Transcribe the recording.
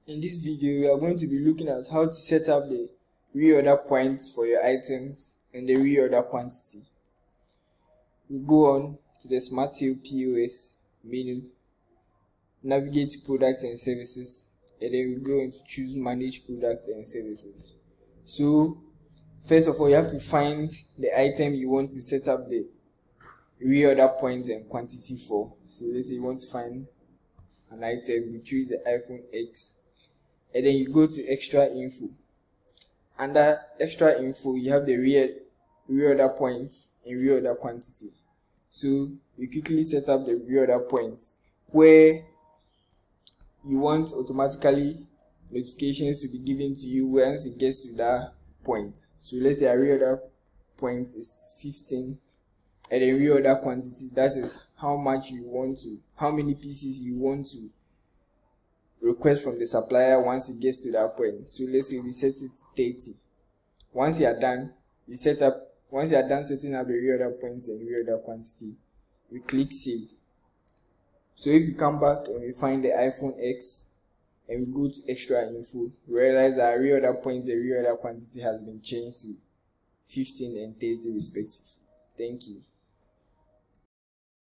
In this video, we are going to be looking at how to set up the reorder points for your items and the reorder quantity. We go on to the Smart Sale POS menu, navigate to Products and Services, and then we go into choose Manage Products and Services. So, first of all, you have to find the item you want to set up the reorder points and quantity for. So let's say you want to find an item, you choose the iPhone X, and then you go to extra info. Under extra info, you have the reorder points and reorder quantity. So you quickly set up the reorder points where you want automatically notifications to be given to you once it gets to that point. So let's say a reorder point is 15, and the reorder quantity, that is how many pieces you want to request from the supplier once it gets to that point. So let's say we set it to 30. Once you are done setting up the reorder points and reorder quantity, we click save. So if you come back and we find the iPhone X and we go to extra info, we realize that our reorder points and reorder quantity has been changed to 15 and 30 respectively. Thank you.